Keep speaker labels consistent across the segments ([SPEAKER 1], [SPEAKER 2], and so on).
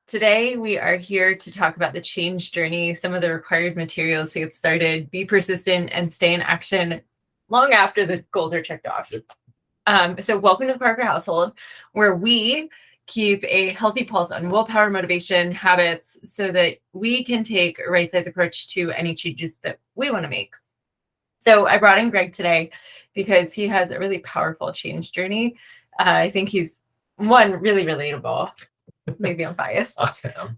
[SPEAKER 1] Today, we are here to talk about the change journey, some of the required materials to get started, be persistent, and stay in action long after the goals are checked off. So welcome to the Parker household, where we keep a healthy pulse on willpower, motivation, habits, so that we can take a right-size approach to any changes that we want to make. So I brought in Greg today because he has a really powerful change journey. I think he's, one, really relatable. Maybe I'm biased.
[SPEAKER 2] Awesome.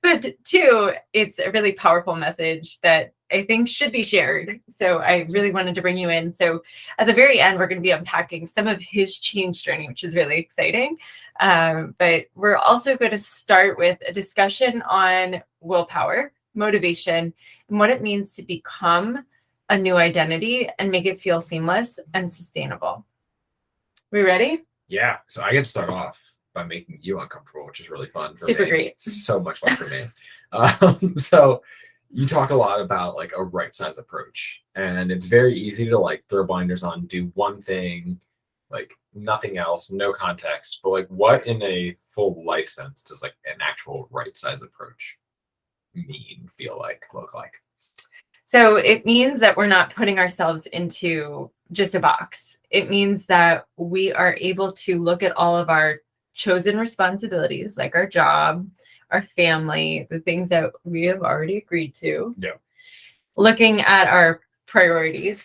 [SPEAKER 1] But two, it's a really powerful message that I think should be shared. So I really wanted to bring you in. So at the very end, we're going to be unpacking some of his change journey, which is really exciting. But we're also going to start with a discussion on willpower, motivation, and what it means to become a new identity and make it feel seamless and sustainable. We ready?
[SPEAKER 2] Yeah. So I get to start off by making you uncomfortable, which is really fun.
[SPEAKER 1] Super great.
[SPEAKER 2] So much fun for me. So you talk a lot about like a right size approach, and it's very easy to like throw blinders on, do one thing, like nothing else, no context. But like, what in a full life sense does like an actual right size approach mean, feel like, look like?
[SPEAKER 1] So it means that we're not putting ourselves into just a box. It means that we are able to look at all of our chosen responsibilities, like our job, our family, the things that we have already agreed to.
[SPEAKER 2] Yeah.
[SPEAKER 1] Looking at our priorities,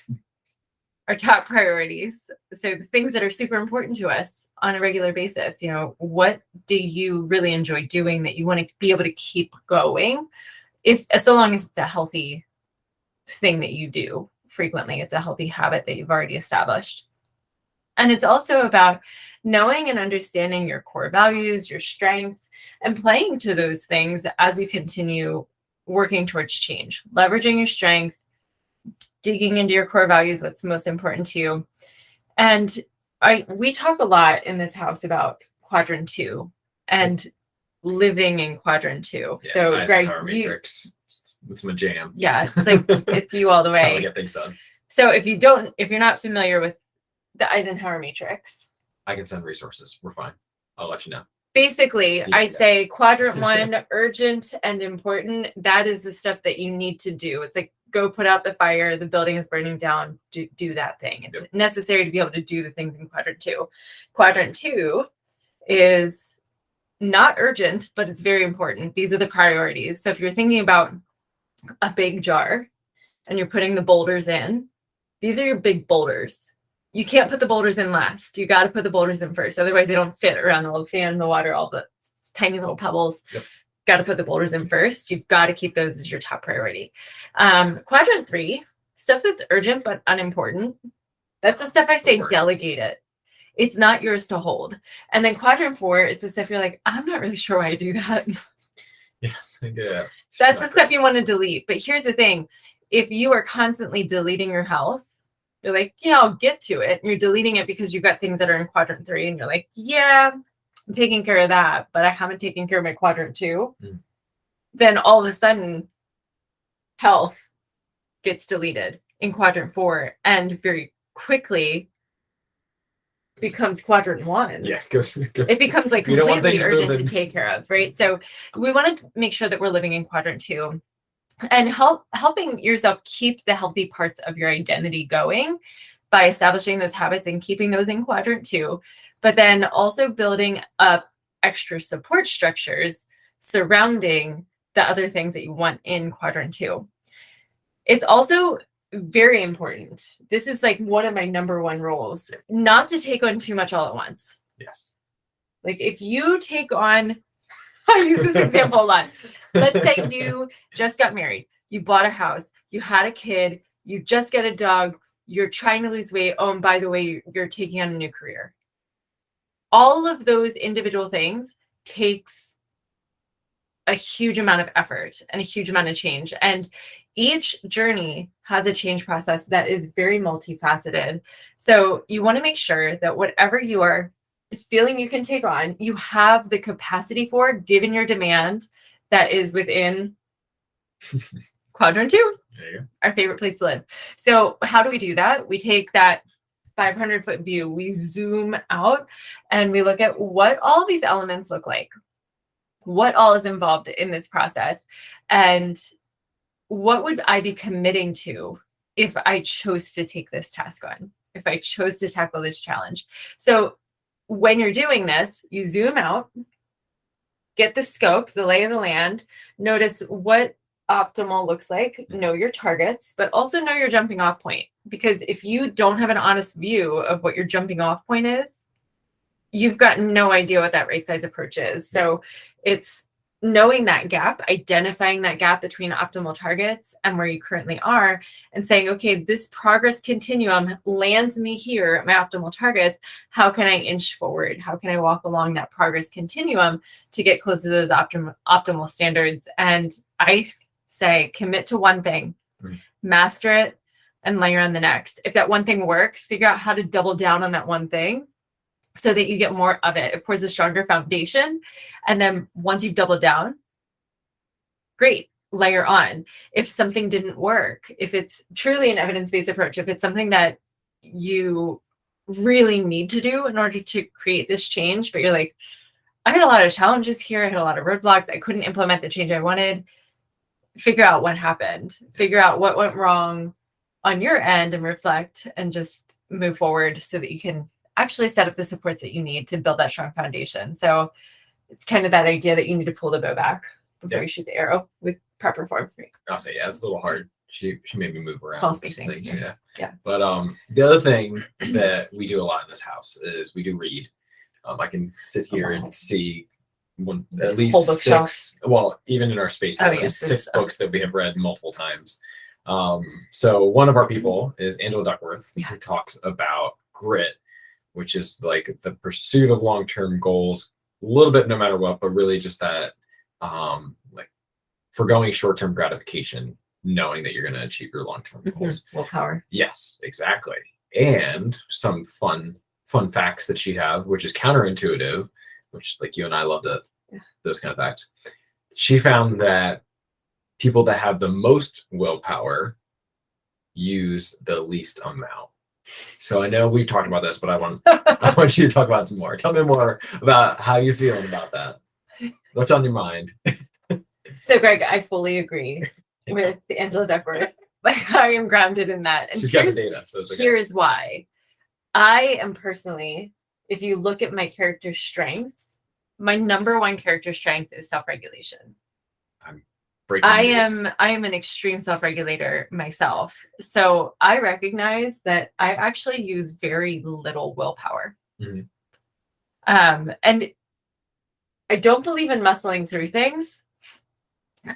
[SPEAKER 1] our top priorities. So the things that are super important to us on a regular basis. You know, what do you really enjoy doing that you want to be able to keep going? So long as it's a healthy thing that you do frequently, it's a healthy habit that you've already established. And it's also about knowing and understanding your core values, your strengths, and playing to those things as you continue working towards change, leveraging your strength, digging into your core values, what's most important to you. And we talk a lot in this house about quadrant 2 and living in quadrant 2.
[SPEAKER 2] Yeah,
[SPEAKER 1] so Greg,
[SPEAKER 2] matrix. It's my jam.
[SPEAKER 1] Yeah, it's like it's you all the way.
[SPEAKER 2] How I get things done.
[SPEAKER 1] So if you're not familiar with the Eisenhower matrix,
[SPEAKER 2] I can send resources. We're fine. I'll let you know.
[SPEAKER 1] Basically, I say quadrant 1, urgent and important. That is the stuff that you need to do. It's like, go put out the fire. The building is burning down. Do that thing. It's necessary to be able to do the things in quadrant 2. Quadrant 2 is not urgent, but it's very important. These are the priorities. So if you're thinking about a big jar and you're putting the boulders in, these are your big boulders. You can't put the boulders in last. You got to put the boulders in first. Otherwise, they don't fit around the little fan in the water, all the tiny little pebbles.
[SPEAKER 2] Yep.
[SPEAKER 1] Got to put the boulders in first. You've got to keep those as your top priority. Quadrant 3, stuff that's urgent but unimportant. That's the stuff I say delegate it. It's not yours to hold. And then quadrant 4, it's the stuff you're like, I'm not really sure why I do that.
[SPEAKER 2] Yes, yeah.
[SPEAKER 1] That's the stuff you want to delete. But here's the thing. If you are constantly deleting your health, you're like, yeah, I'll get to it. And you're deleting it because you've got things that are in quadrant 3. And you're like, yeah, I'm taking care of that, but I haven't taken care of my quadrant 2. Then all of a sudden, health gets deleted in quadrant 4 and very quickly becomes quadrant 1.
[SPEAKER 2] Yeah, it
[SPEAKER 1] becomes like completely urgent to take care of, right? So we want to make sure that we're living in quadrant 2 and helping yourself keep the healthy parts of your identity going by establishing those habits and keeping those in quadrant 2, but then also building up extra support structures surrounding the other things that you want in quadrant 2. It's also very important. This is like one of my number 1 rules, not to take on too much all at once.
[SPEAKER 2] Yes.
[SPEAKER 1] Like if you take on, I use this example a lot. Let's say you just got married, you bought a house, you had a kid, you just get a dog, you're trying to lose weight. Oh, and by the way, you're taking on a new career. All of those individual things takes a huge amount of effort and a huge amount of change. And each journey has a change process that is very multifaceted. So you want to make sure that whatever you are feeling you can take on, you have the capacity for, given your demand, that is within quadrant 2, our favorite place to live. So how do we do that? We take that 500-foot view, we zoom out and we look at what all of these elements look like. what all is involved in this process, and what would I be committing to if I chose to take this task on, if I chose to tackle this challenge. So when you're doing this, you zoom out, get the scope, the lay of the land, notice what optimal looks like, know your targets, but also know your jumping off point. Because if you don't have an honest view of what your jumping off point is, you've got no idea what that right size approach is. So it's knowing that gap, identifying that gap between optimal targets and where you currently are, and saying, okay, this progress continuum lands me here at my optimal targets. How can I inch forward? How can I walk along that progress continuum to get close to those optimal standards? And I say, commit to one thing, master it, and layer on the next. If that one thing works, figure out how to double down on that one thing so that you get more of it. It pours a stronger foundation. And then once you've doubled down, great, layer on. If something didn't work, if it's truly an evidence-based approach, if it's something that you really need to do in order to create this change, but you're like, I had a lot of challenges here, I had a lot of roadblocks, I couldn't implement the change I wanted, figure out what happened, figure out what went wrong on your end and reflect and just move forward so that you can actually set up the supports that you need to build that strong foundation. So it's kind of that idea that you need to pull the bow back before you shoot the arrow with proper form.
[SPEAKER 2] I'll say, yeah, it's a little hard. She made me move around.
[SPEAKER 1] Small spacing.
[SPEAKER 2] Things, yeah.
[SPEAKER 1] Yeah.
[SPEAKER 2] But the other thing that we do a lot in this house is we do read. I can sit here and see at least six. Well, even in our space, at least six books that we have read multiple times. So one of our people is Angela Duckworth, who talks about grit, which is like the pursuit of long-term goals, a little bit no matter what, but really just that like forgoing short-term gratification, knowing that you're going to achieve your long-term goals.
[SPEAKER 1] Willpower.
[SPEAKER 2] Yes, exactly. And some fun facts that she have, which is counterintuitive, which like you and I love those kind of facts. She found that people that have the most willpower use the least amount. So I know we've talked about this, but I want you to talk about some more. Tell me more about how you're feeling about that. What's on your mind?
[SPEAKER 1] So Greg, I fully agree with Angela Duckworth. Like I am grounded in that. And
[SPEAKER 2] she's got the data. So it's okay.
[SPEAKER 1] Here's why. I am personally, if you look at my character strengths, my number one character strength is self-regulation. I am an extreme self-regulator myself. So I recognize that I actually use very little willpower. Mm-hmm. And I don't believe in muscling through things.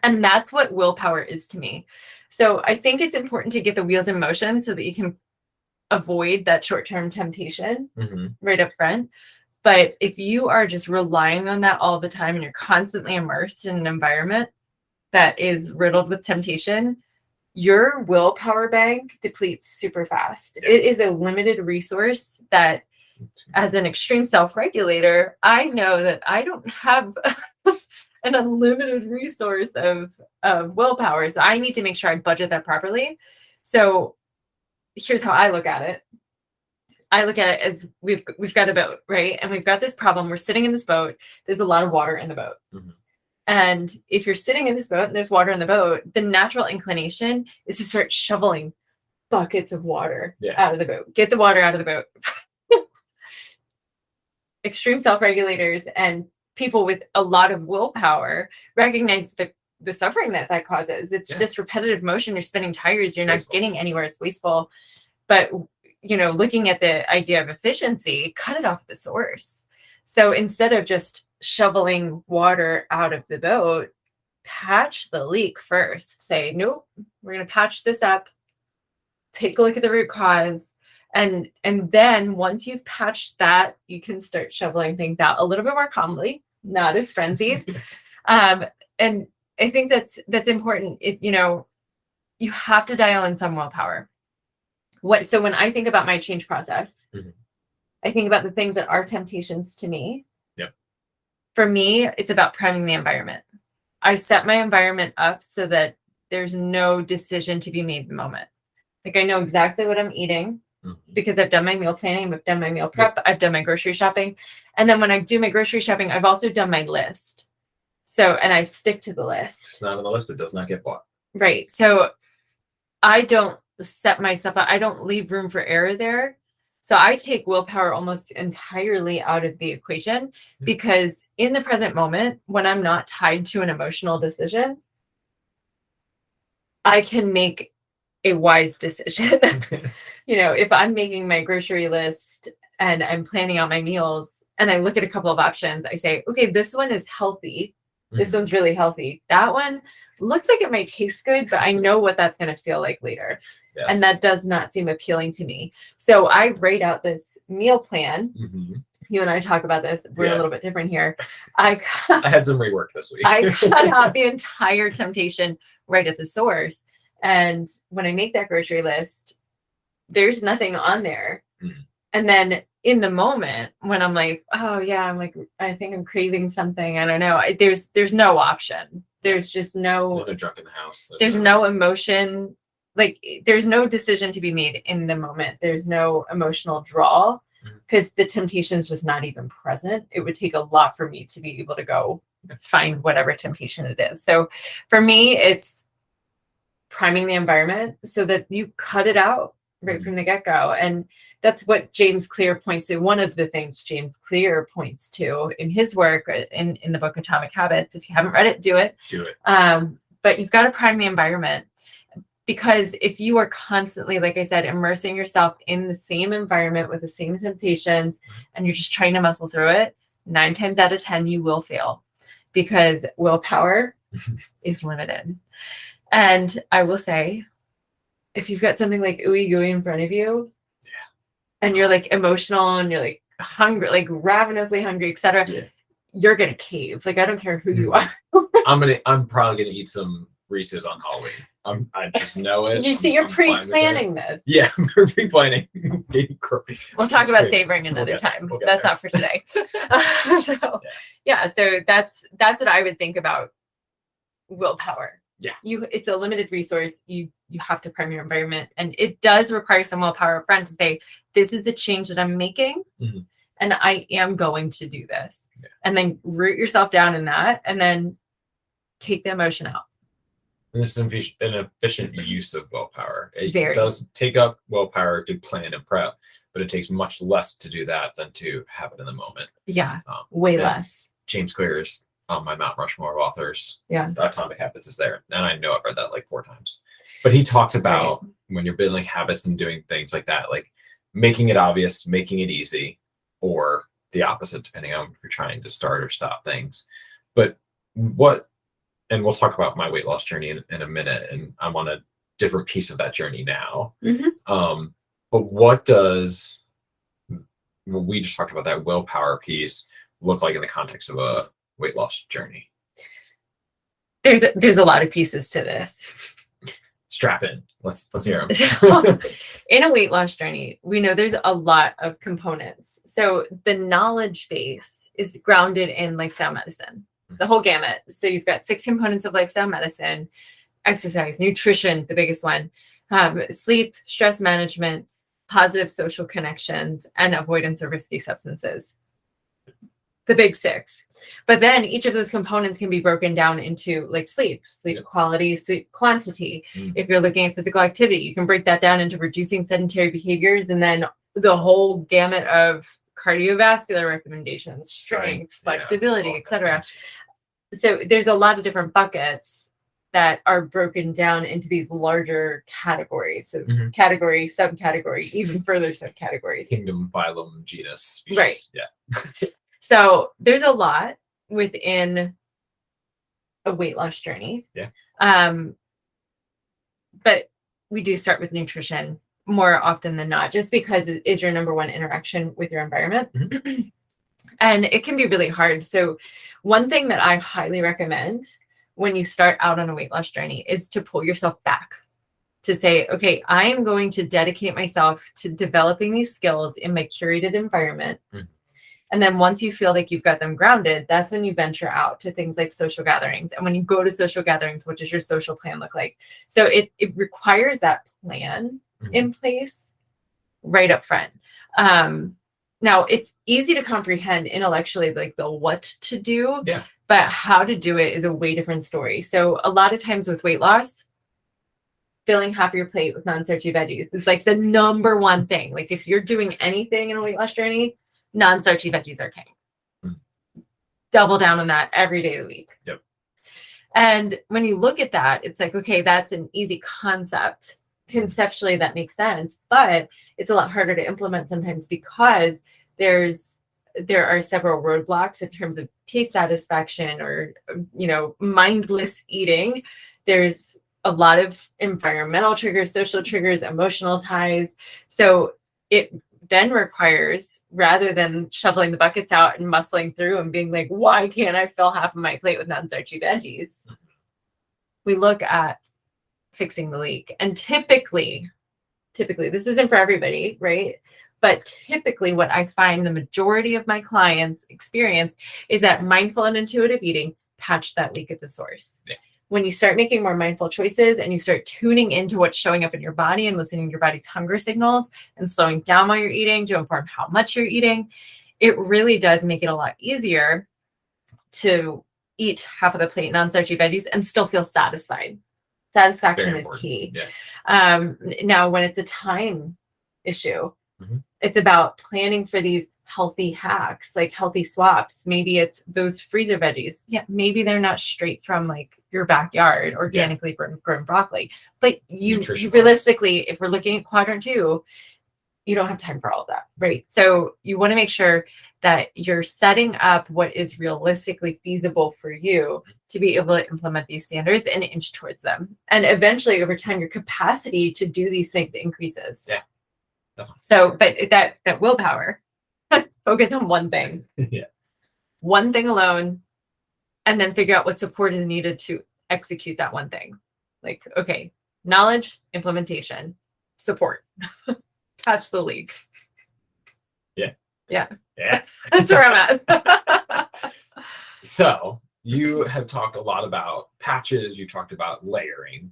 [SPEAKER 1] And that's what willpower is to me. So I think it's important to get the wheels in motion so that you can avoid that short-term temptation right up front. But if you are just relying on that all the time and you're constantly immersed in an environment that is riddled with temptation, your willpower bank depletes super fast. Yeah. It is a limited resource that, as an extreme self-regulator, I know that I don't have an unlimited resource of willpower. So I need to make sure I budget that properly. So here's how I look at it. I look at it as we've got a boat, right? And we've got this problem. We're sitting in this boat. There's a lot of water in the boat. Mm-hmm. And if you're sitting in this boat and there's water in the boat, the natural inclination is to start shoveling buckets of water out of the boat. Get the water out of the boat. Extreme self-regulators and people with a lot of willpower recognize the suffering that causes. It's just repetitive motion. You're spinning tires. You're not getting anywhere. It's wasteful. But, looking at the idea of efficiency, cut it off the source. So instead of just shoveling water out of the boat, patch the leak first. Say, nope, we're going to patch this up. Take a look at the root cause. And then once you've patched that, you can start shoveling things out a little bit more calmly, not as frenzied. And I think that's important. You have to dial in some willpower. So when I think about my change process, I think about the things that are temptations to me. For me, it's about priming the environment. I set my environment up so that there's no decision to be made in the moment. Like I know exactly what I'm eating because I've done my meal planning, I've done my meal prep, I've done my grocery shopping. And then when I do my grocery shopping, I've also done my list. So, and I stick to the
[SPEAKER 2] If
[SPEAKER 1] list.
[SPEAKER 2] it's not on the list, it does not get bought.
[SPEAKER 1] Right. So I don't set myself up. I don't leave room for error there. So I take willpower almost entirely out of the equation, because in the present moment, when I'm not tied to an emotional decision, I can make a wise decision. If I'm making my grocery list and I'm planning out my meals and I look at a couple of options, I say, okay, this one is healthy. This one's really healthy. That one looks like it might taste good, but I know what that's going to feel like later.
[SPEAKER 2] Yes.
[SPEAKER 1] And that does not seem appealing to me. So I write out this meal plan. You and I talk about this. We're a little bit different here. I
[SPEAKER 2] had some rework this week.
[SPEAKER 1] I cut out the entire temptation right at the source. And when I make that grocery list, there's nothing on there. And then in the moment when I'm like, oh yeah, I'm like, I think I'm craving something. I don't know. There's no option. There's just no
[SPEAKER 2] drunk in the house.
[SPEAKER 1] There's no emotion. Like there's no decision to be made in the moment. There's no emotional draw, because the temptation is just not even present. It would take a lot for me to be able to go find whatever temptation it is. So for me, it's priming the environment so that you cut it out right from the get-go. And that's what James Clear points to. One of the things James Clear points to in his work in the book Atomic Habits. If you haven't read it, do it. But you've got to prime the environment, because if you are constantly, like I said, immersing yourself in the same environment with the same temptations, and you're just trying to muscle through it, 9 times out of 10, you will fail, because willpower is limited. And I will say, if you've got something like ooey gooey in front of you, and you're like emotional and you're like hungry, like ravenously hungry, etc., you're gonna cave. Like I don't care who you are.
[SPEAKER 2] I'm probably gonna eat some Reese's on Halloween. I just know it.
[SPEAKER 1] You see, you're pre-planning this.
[SPEAKER 2] Yeah, we're pre-planning.
[SPEAKER 1] We'll talk about savoring another time. That's not for today. So that's what I would think about willpower. It's a limited resource. You have to prime your environment, and it does require some willpower up front to say, this is the change that I'm making, and I am going to do this. And then root yourself down in that, and then take the emotion out.
[SPEAKER 2] And this is an efficient use of willpower. It does take up willpower to plan and prep, but it takes much less to do that than to have it in the moment. Way less. James Clear is on my Mount Rushmore of authors. The Atomic Habits is there. And I know I've read that like 4 times. But he talks about when you're building habits and doing things like that, like making it obvious, making it easy, or the opposite, depending on if you're trying to start or stop things. But and we'll talk about my weight loss journey in a minute, and I'm on a different piece of that journey now. But what does, we just talked about that willpower piece, look like in the context of a weight loss journey?
[SPEAKER 1] There's a lot of pieces to this.
[SPEAKER 2] Strap in. Let's hear them.
[SPEAKER 1] So, in a weight loss journey, we know there's a lot of components. So the knowledge base is grounded in lifestyle medicine, the whole gamut. So you've got 6 components of lifestyle medicine: exercise, nutrition, the biggest one, sleep, stress management, positive social connections, and avoidance of risky substances. The big 6. But then each of those components can be broken down into like sleep quality, sleep quantity. If you're looking at physical activity, you can break that down into reducing sedentary behaviors, and then the whole gamut of cardiovascular recommendations, strength, flexibility, etc. So there's a lot of different buckets that are broken down into these larger categories. So category, subcategory, even further subcategories.
[SPEAKER 2] Kingdom, phylum, genus, species.
[SPEAKER 1] So there's a lot within a weight loss journey. But we do start with nutrition more often than not, just because it is your number one interaction with your environment. And it can be really hard. So one thing that I highly recommend when you start out on a weight loss journey is to pull yourself back, to say, okay, I am going to dedicate myself to developing these skills in my curated environment. And then once you feel like you've got them grounded, that's when you venture out to things like social gatherings. And when you go to social gatherings, what does your social plan look like? So it requires that plan in place right up front. Now it's easy to comprehend intellectually, like the what to do,
[SPEAKER 2] Yeah.
[SPEAKER 1] but how to do it is a way different story. So a lot of times with weight loss, filling half your plate with non-starchy veggies is like the number one thing. Like if you're doing anything in a weight loss journey, non-starchy veggies are king. Double down on that every day of the week.
[SPEAKER 2] Yep.
[SPEAKER 1] And when you look at that, it's like, okay, that's an easy concept. Conceptually, that makes sense, but it's a lot harder to implement sometimes because there are several roadblocks in terms of taste satisfaction or, mindless eating. There's a lot of environmental triggers, social triggers, emotional ties. So it then requires, rather than shoveling the buckets out and muscling through and being like, why can't I fill half of my plate with non-starchy veggies? We look at fixing the leak. And typically, this isn't for everybody, right? But typically what I find the majority of my clients experience is that mindful and intuitive eating patch that leak at the source.
[SPEAKER 2] Yeah.
[SPEAKER 1] When you start making more mindful choices and you start tuning into what's showing up in your body and listening to your body's hunger signals and slowing down while you're eating to inform how much you're eating, it really does make it a lot easier to eat half of the plate non-starchy veggies and still feel satisfied. Satisfaction is key.
[SPEAKER 2] Yeah.
[SPEAKER 1] Now, when it's a time issue, it's about planning for these healthy hacks, like healthy swaps. Maybe it's those freezer veggies. Yeah, maybe they're not straight from like your backyard, organically grown broccoli. But you realistically, if we're looking at quadrant 2, you don't have time for all of that, right? So you want to make sure that you're setting up what is realistically feasible for you to be able to implement these standards and inch towards them. And eventually over time, your capacity to do these things increases.
[SPEAKER 2] Yeah. Definitely.
[SPEAKER 1] So, but that willpower, focus on one thing, one thing alone, and then figure out what support is needed to execute that one thing. Like, okay, knowledge, implementation, support. Patch the leak. Yeah. That's where I'm at.
[SPEAKER 2] So you have talked a lot about patches. You talked about layering.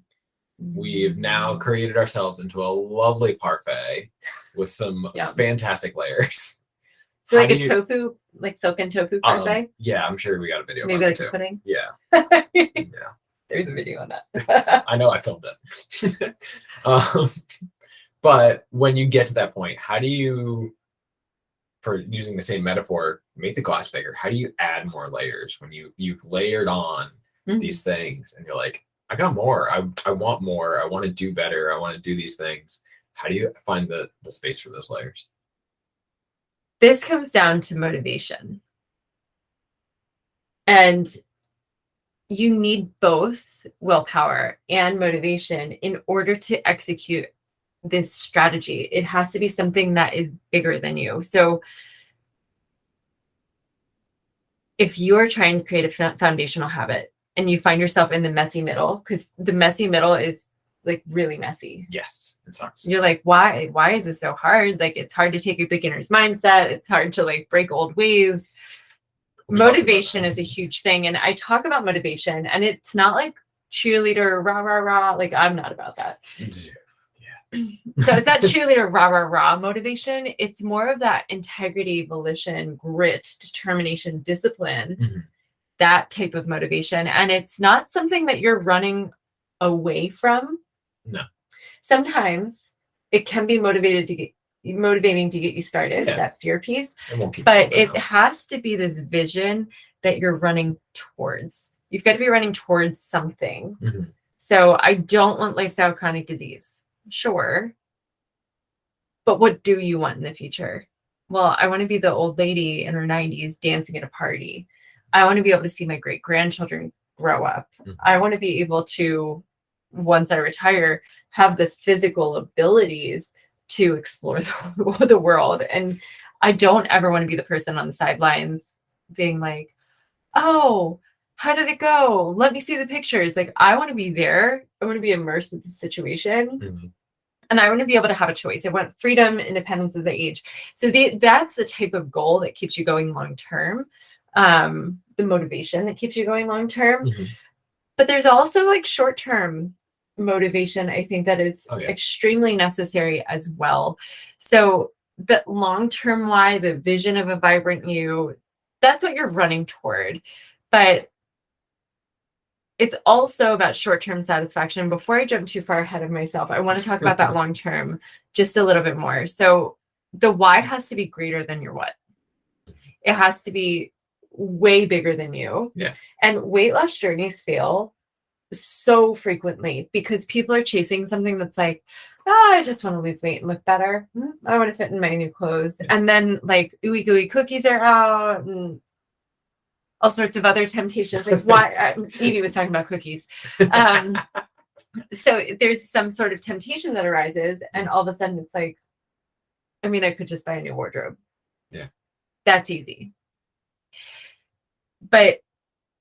[SPEAKER 2] We've now created ourselves into a lovely parfait with some fantastic layers.
[SPEAKER 1] So like tofu, like silken tofu parfait?
[SPEAKER 2] Yeah, I'm sure we got a video.
[SPEAKER 1] Maybe like a pudding?
[SPEAKER 2] Yeah.
[SPEAKER 1] There's a video on that.
[SPEAKER 2] I know I filmed it. But when you get to that point, how do you, for using the same metaphor, make the glass bigger? How do you add more layers when you've layered on these things and you're like, I got more. I want more. I want to do better. I want to do these things. How do you find the space for those layers?
[SPEAKER 1] This comes down to motivation. And you need both willpower and motivation in order to execute this strategy. It has to be something that is bigger than you. So if you're trying to create a foundational habit and you find yourself in the messy middle, because the messy middle is like really messy.
[SPEAKER 2] Yes, it sucks.
[SPEAKER 1] You're like, why is this so hard? Like, it's hard to take a beginner's mindset. It's hard to like break old ways. Motivation is a huge thing. And I talk about motivation and it's not like cheerleader, rah, rah, rah. Like, I'm not about that. So it's that cheerleader rah rah rah motivation. It's more of that integrity, volition, grit, determination, discipline, that type of motivation. And it's not something that you're running away from.
[SPEAKER 2] No.
[SPEAKER 1] Sometimes it can be motivating to get you started, that fear piece. But it has to be this vision that you're running towards. You've got to be running towards something. So I don't want lifestyle chronic disease. Sure. But what do you want in the future? Well, I want to be the old lady in her 90s dancing at a party. I want to be able to see my great grandchildren grow up. I want to be able to, once I retire, have the physical abilities to explore the world. And I don't ever want to be the person on the sidelines being like, oh, how did it go? Let me see the pictures. Like, I want to be there. I want to be immersed in the situation. And I want to be able to have a choice. I want freedom, independence as I age. So that's the type of goal that keeps you going long-term. The motivation that keeps you going long-term. But there's also like short-term motivation, I think, that is extremely necessary as well. So the long-term why, the vision of a vibrant you, that's what you're running toward. But it's also about short-term satisfaction. Before I jump too far ahead of myself, I want to talk about that long-term just a little bit more. So the why has to be greater than your what. It has to be way bigger than you.
[SPEAKER 2] Yeah.
[SPEAKER 1] And weight loss journeys fail so frequently because people are chasing something that's like, oh, I just want to lose weight and look better. I want to fit in my new clothes.
[SPEAKER 2] Yeah.
[SPEAKER 1] And then like ooey gooey cookies are out and all sorts of other temptations. Like why Evie was talking about cookies. So there's some sort of temptation that arises and all of a sudden it's like, I mean, I could just buy a new wardrobe.
[SPEAKER 2] Yeah.
[SPEAKER 1] That's easy. But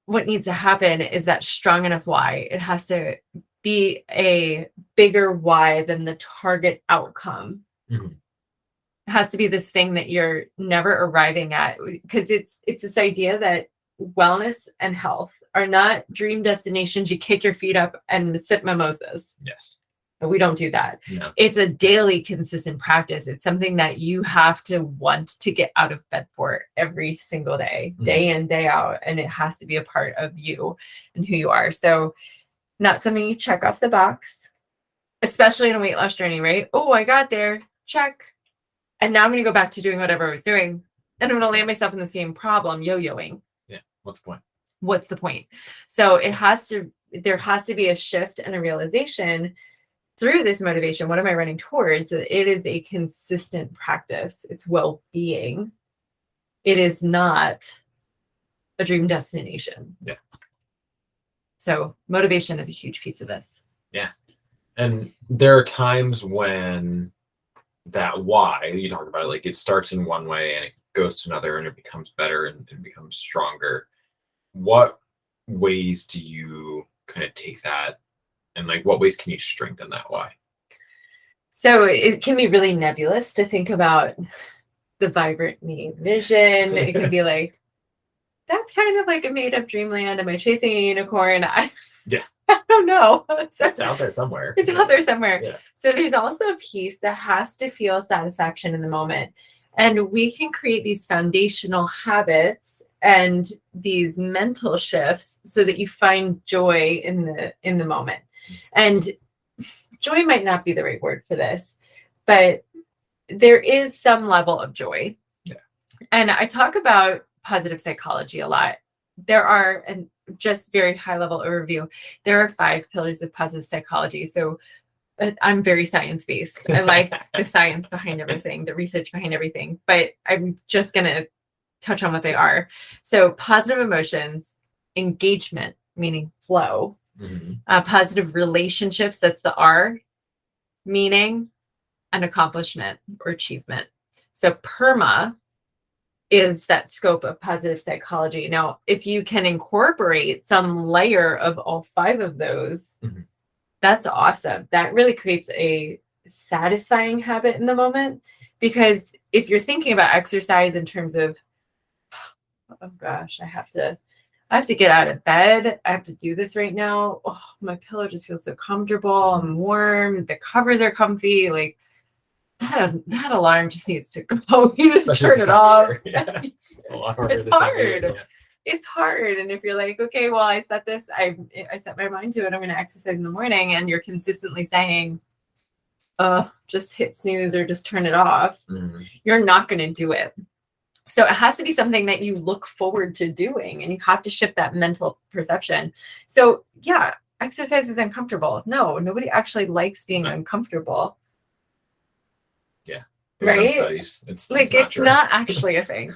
[SPEAKER 1] what needs to happen is that strong enough why. It has to be a bigger why than the target outcome. Mm-hmm. It has to be this thing that you're never arriving at, because it's this idea that wellness and health are not dream destinations you kick your feet up and sip mimosas.
[SPEAKER 2] Yes.
[SPEAKER 1] We don't do that.
[SPEAKER 2] No.
[SPEAKER 1] It's a daily consistent practice. It's something that you have to want to get out of bed for every single day, day in, day out. And it has to be a part of you and who you are. So not something you check off the box, especially in a weight loss journey, right? Oh, I got there. Check. And now I'm going to go back to doing whatever I was doing. And I'm going to land myself in the same problem, yo-yoing.
[SPEAKER 2] Yeah. What's the point?
[SPEAKER 1] What's the point? So there has to be a shift and a realization through this motivation. What am I running towards? It is a consistent practice. It's well-being. It is not a dream destination.
[SPEAKER 2] Yeah.
[SPEAKER 1] So motivation is a huge piece of this.
[SPEAKER 2] Yeah. And there are times when that why you talk about, like it starts in one way and it goes to another and it becomes better and it becomes stronger. What ways do you kind of take that? And like, what ways can you strengthen that why?
[SPEAKER 1] So it can be really nebulous to think about the vibrant me vision. It can be like, that's kind of like a made up dreamland. Am I chasing a unicorn? I don't know.
[SPEAKER 2] It's out there somewhere.
[SPEAKER 1] It's out there somewhere.
[SPEAKER 2] Yeah.
[SPEAKER 1] So there's also a piece that has to feel satisfaction in the moment. And we can create these foundational habits and these mental shifts so that you find joy in the moment. And joy might not be the right word for this, but there is some level of joy.
[SPEAKER 2] Yeah.
[SPEAKER 1] And I talk about positive psychology a lot. There are, and just very high level overview, there are 5 pillars of positive psychology. So I'm very science-based. I like the science behind everything, the research behind everything, but I'm just going to touch on what they are. So positive emotions, engagement, meaning flow, positive relationships, that's the R, meaning an accomplishment or achievement. So PERMA is that scope of positive psychology. Now, if you can incorporate some layer of all 5 of those, that's awesome. That really creates a satisfying habit in the moment. Because if you're thinking about exercise in terms of, oh gosh, I have to get out of bed. I have to do this right now. Oh, my pillow just feels so comfortable. I'm warm. The covers are comfy. Like that alarm just needs to go. You just turn it off.
[SPEAKER 2] Yeah. It's hard.
[SPEAKER 1] It's hard. And if you're like, okay, well, I set my mind to it. I'm going to exercise in the morning. And you're consistently saying, just hit snooze or just turn it off. You're not going to do it. So it has to be something that you look forward to doing, and you have to shift that mental perception. So yeah, exercise is uncomfortable. No, nobody actually likes being uncomfortable.
[SPEAKER 2] Yeah.
[SPEAKER 1] Right?
[SPEAKER 2] Studies. It's
[SPEAKER 1] not actually a thing.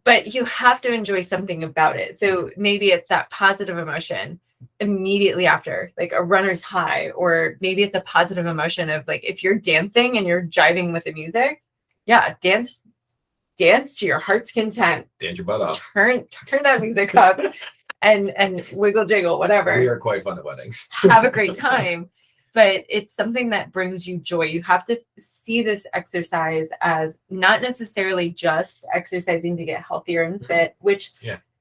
[SPEAKER 1] But you have to enjoy something about it. So maybe it's that positive emotion immediately after, like a runner's high, or maybe it's a positive emotion of like, if you're dancing and you're jiving with the music, yeah, dance to your heart's content.
[SPEAKER 2] Dance your butt off.
[SPEAKER 1] Turn that music up and wiggle jiggle, whatever.
[SPEAKER 2] We are quite fun at weddings.
[SPEAKER 1] Have a great time. But it's something that brings you joy. You have to see this exercise as not necessarily just exercising to get healthier and fit, which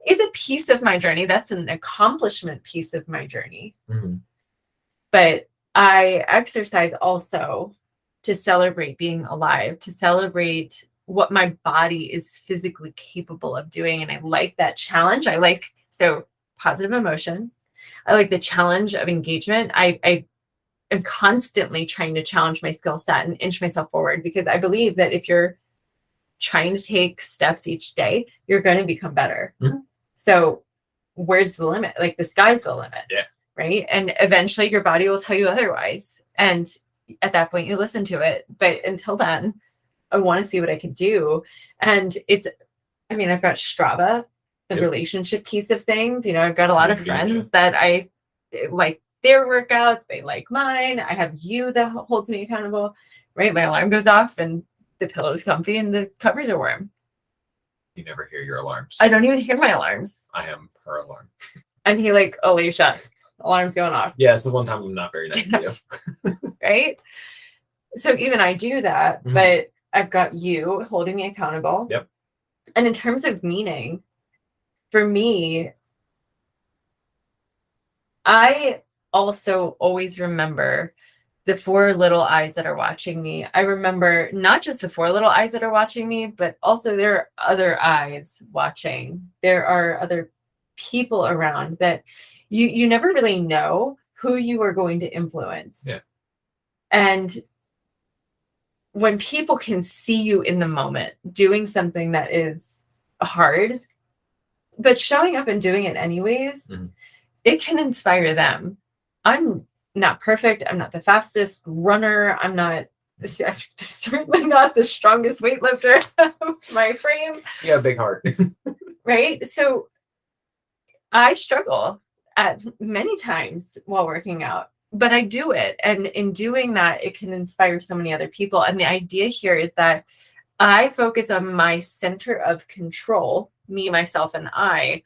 [SPEAKER 1] is a piece of my journey. That's an accomplishment piece of my journey. But I exercise also to celebrate being alive, to celebrate what my body is physically capable of doing. And I like that challenge. So positive emotion. I like the challenge of engagement. I am constantly trying to challenge my skill set and inch myself forward, because I believe that if you're trying to take steps each day, you're going to become better.
[SPEAKER 2] Mm-hmm.
[SPEAKER 1] So where's the limit? Like, the sky's the limit.
[SPEAKER 2] Yeah.
[SPEAKER 1] Right. And eventually your body will tell you otherwise. And at that point you listen to it. But until then, I want to see what I can do. And I've got Strava, the relationship piece of things. I've got a lot of friends that I like their workouts. They like mine. I have you that holds me accountable, right? My alarm goes off and the pillow's comfy and the covers are warm.
[SPEAKER 2] You never hear your alarms.
[SPEAKER 1] I don't even hear my alarms.
[SPEAKER 2] I am her alarm.
[SPEAKER 1] And he like, Alysha, alarm's going off.
[SPEAKER 2] Yeah, it's the one time I'm not very nice to you.
[SPEAKER 1] Right? So even I do that, but I've got you holding me accountable.
[SPEAKER 2] Yep.
[SPEAKER 1] And in terms of meaning, for me, I also always remember the 4 little eyes that are watching me. I remember not just the 4 little eyes that are watching me, but also there are other eyes watching. There are other people around that you never really know who you are going to influence.
[SPEAKER 2] Yeah.
[SPEAKER 1] And when people can see you in the moment doing something that is hard, but showing up and doing it anyways, it can inspire them. I'm not perfect. I'm not the fastest runner. I'm certainly not the strongest weightlifter of my frame.
[SPEAKER 2] You have a big heart.
[SPEAKER 1] Right? So I struggle at many times while working out, but I do it. And in doing that, it can inspire so many other people. And the idea here is that I focus on my center of control, me, myself, and I.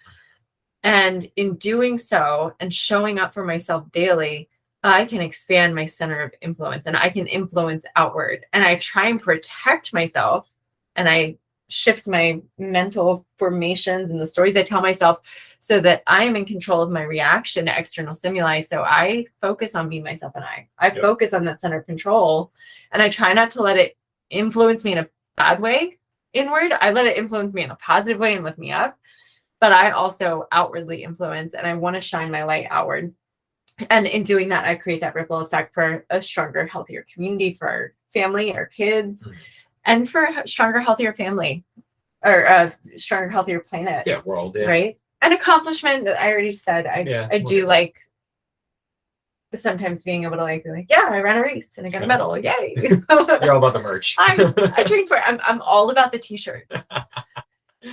[SPEAKER 1] And in doing so and showing up for myself daily, I can expand my center of influence and I can influence outward. And I try and protect myself, and I shift my mental formations and the stories I tell myself so that I am in control of my reaction to external stimuli. So I focus on me, myself, and I focus on that center of control, and I try not to let it influence me in a bad way inward. I let it influence me in a positive way and lift me up, but I also outwardly influence, and I want to shine my light outward. And in doing that, I create that ripple effect for a stronger, healthier community, for our family, our kids, and for a stronger, healthier family, or a stronger, healthier planet.
[SPEAKER 2] Yeah, world. Yeah.
[SPEAKER 1] Right. An accomplishment that I already said. I do like sometimes being able to be like, yeah, I ran a race and I got a medal. Yay.
[SPEAKER 2] You're all about the merch.
[SPEAKER 1] I trained for it. I'm all about the t-shirts.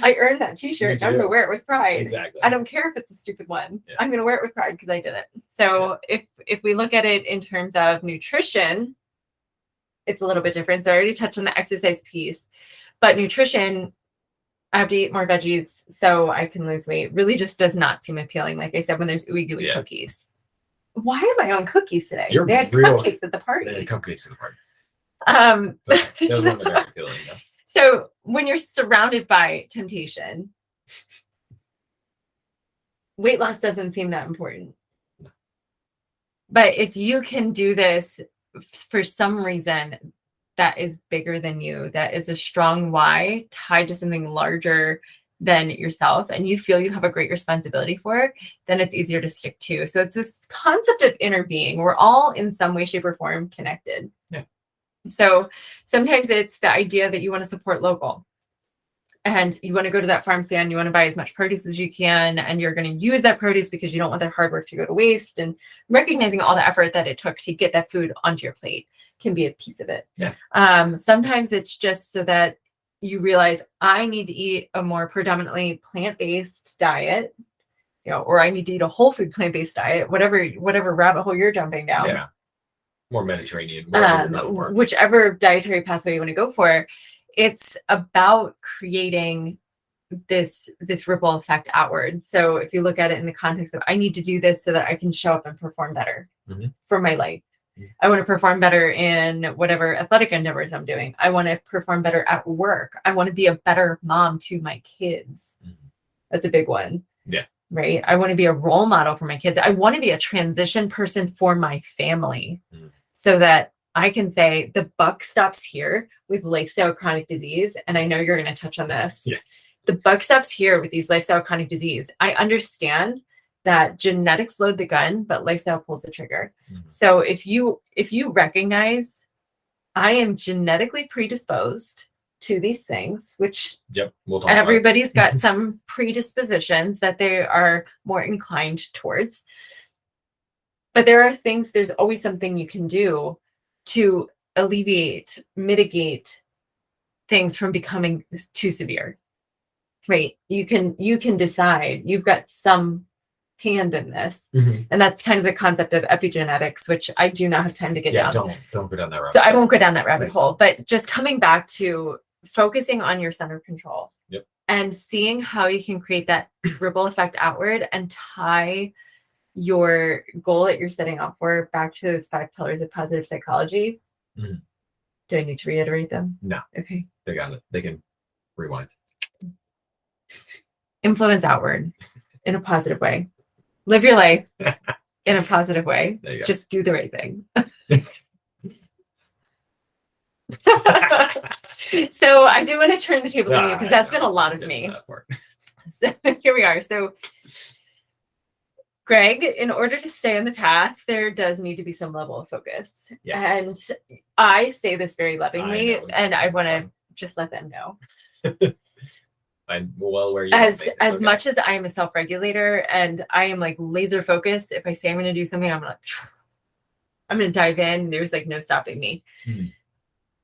[SPEAKER 1] I earned that t-shirt. I'm going to wear it with pride.
[SPEAKER 2] Exactly.
[SPEAKER 1] I don't care if it's a stupid one. Yeah. I'm going to wear it with pride because I did it. So if we look at it in terms of nutrition, it's a little bit different. So I already touched on the exercise piece, but nutrition, I have to eat more veggies so I can lose weight, really just does not seem appealing. Like I said, when there's ooey gooey cookies. Why am I on cookies today? They had cupcakes at the party.
[SPEAKER 2] They had cupcakes at the party. That was not very appealing, though.
[SPEAKER 1] So when you're surrounded by temptation, weight loss doesn't seem that important. But if you can do this for some reason that is bigger than you, that is a strong why tied to something larger than yourself, and you feel you have a great responsibility for it, then it's easier to stick to. So it's this concept of inner being. We're all in some way, shape, or form connected.
[SPEAKER 2] Yeah.
[SPEAKER 1] So sometimes it's the idea that you want to support local, and you want to go to that farm stand, you want to buy as much produce as you can, and you're going to use that produce because you don't want their hard work to go to waste, and recognizing all the effort that it took to get that food onto your plate can be a piece of it.
[SPEAKER 2] Yeah.
[SPEAKER 1] Sometimes it's just so that you realize I need to eat a more predominantly plant-based diet, or I need to eat a whole food plant-based diet, whatever rabbit hole you're jumping down.
[SPEAKER 2] Yeah. More Mediterranean,
[SPEAKER 1] whichever dietary pathway you want to go for. It's about creating this ripple effect outward. So if you look at it in the context of, I need to do this so that I can show up and perform better for my life. I want to perform better in whatever athletic endeavors I'm doing. I want to perform better at work. I want to be a better mom to my kids. That's a big one.
[SPEAKER 2] Yeah.
[SPEAKER 1] Right. I want to be a role model for my kids. I want to be a transition person for my family so that I can say the buck stops here with lifestyle chronic disease. And I know you're going to touch on this.
[SPEAKER 2] Yes.
[SPEAKER 1] The buck stops here with these lifestyle chronic disease. I understand that genetics load the gun, but lifestyle pulls the trigger. So if you recognize I am genetically predisposed to these things, which
[SPEAKER 2] we'll talk
[SPEAKER 1] everybody's got some predispositions that they are more inclined towards. But there are things, there's always something you can do to alleviate, mitigate things from becoming too severe, right? You can decide, you've got some hand in this. And that's kind of the concept of epigenetics, which I do not have time to get down.
[SPEAKER 2] Don't go down that rabbit
[SPEAKER 1] So
[SPEAKER 2] hole.
[SPEAKER 1] I won't go down that rabbit hole, but just coming back to focusing on your center of control and seeing how you can create that ripple effect outward and tie your goal that you're setting out for back to those 5 pillars of positive psychology. Do I need to reiterate them?
[SPEAKER 2] No.
[SPEAKER 1] Okay.
[SPEAKER 2] They got it. They can rewind.
[SPEAKER 1] Influence outward in a positive way. Live your life in a positive way.
[SPEAKER 2] There you go.
[SPEAKER 1] Just do the right thing. So I do want to turn the tables on you because that's been a lot of me. So here we are. So Greg, in order to stay on the path, there does need to be some level of focus.
[SPEAKER 2] Yes.
[SPEAKER 1] And I say this very lovingly, and I want to just let them know.
[SPEAKER 2] I'm well aware you
[SPEAKER 1] as much as I am a self-regulator and I am like laser focused, if I say I'm going to do something, I'm going to dive in. There's like no stopping me.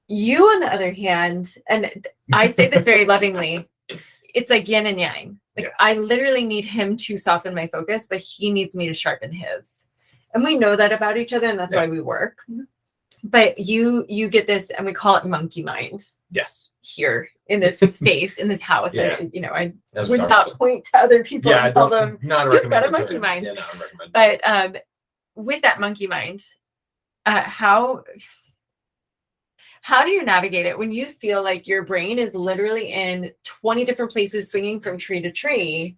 [SPEAKER 1] You, on the other hand, and I say this very lovingly, it's like yin and yang. Like I literally need him to soften my focus, but he needs me to sharpen his. And we know that about each other, and that's why we work. But you get this, and we call it monkey mind.
[SPEAKER 2] Yes.
[SPEAKER 1] Here in this space, in this house. And, I would not point to other people and tell them, you've got a monkey mind. But with that monkey mind, how do you navigate it when you feel like your brain is literally in 20 different places swinging from tree to tree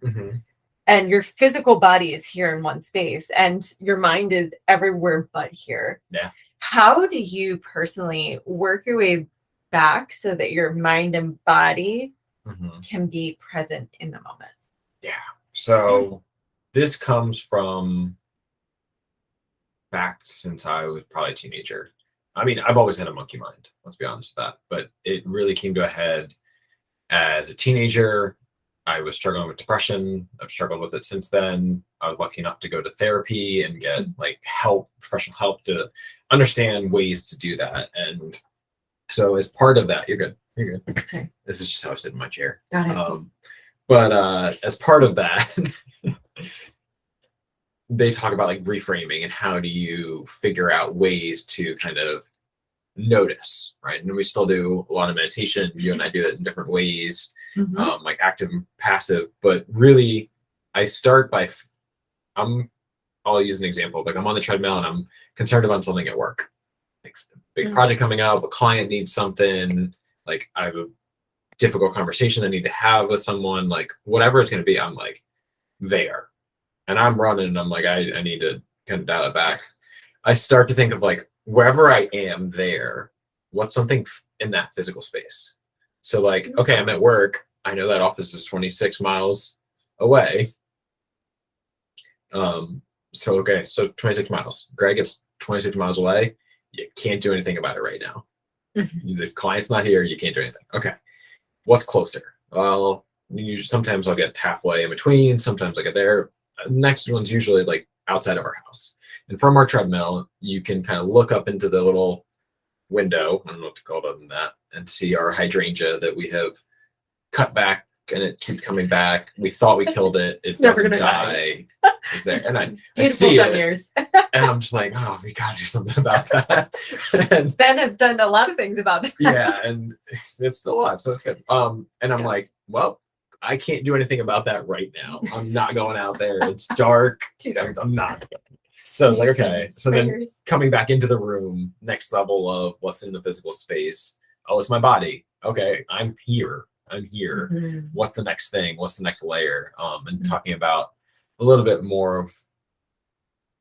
[SPEAKER 1] and your physical body is here in one space and your mind is everywhere but here? How do you personally work your way back so that your mind and body can be present in the moment?
[SPEAKER 2] So this comes from back since I was probably a teenager. I mean, I've always had a monkey mind, let's be honest with that, but it really came to a head as a teenager. I was struggling with depression. I've struggled with it since then. I was lucky enough to go to therapy and get like help, professional help to understand ways to do that. And so as part of that, you're good. Sorry. This is just how I sit in my chair.
[SPEAKER 1] Got it.
[SPEAKER 2] But as part of that, they talk about like reframing and how do you figure out ways to kind of notice, right? And we still do a lot of meditation. You and I do it in different ways, like active and passive. But really, I start by, I'll use an example. Like I'm on the treadmill and I'm concerned about something at work. Like a big project coming up, a client needs something, like I have a difficult conversation I need to have with someone, like whatever it's going to be, I'm like there. And I'm running and I'm like, I need to kind of dial it back. I start to think of like, wherever I am there, what's something in that physical space? So like, okay, I'm at work. I know that office is 26 miles away. So 26 miles. Greg, it's 26 miles away. You can't do anything about it right now. The client's not here. You can't do anything. Okay. What's closer? Well, sometimes I'll get halfway in between. Sometimes I get there. Next one's usually like outside of our house. And from our treadmill, you can kind of look up into the little window, I don't know what to call it other than that, and see our hydrangea that we have cut back and it keeps coming back. We thought we killed it. It doesn't die. It's there. And I see it. And I'm just like, oh, we got to do something about that. And
[SPEAKER 1] Ben has done a lot of things about that.
[SPEAKER 2] Yeah. And it's still alive. So it's good. And I'm like, well, I can't do anything about that right now. I'm not going out there. It's dark.
[SPEAKER 1] Too dark.
[SPEAKER 2] I'm not. So it's like, okay. So then coming back into the room, next level of what's in the physical space. Oh, it's my body. Okay. I'm here. What's the next thing? What's the next layer? And talking about a little bit more of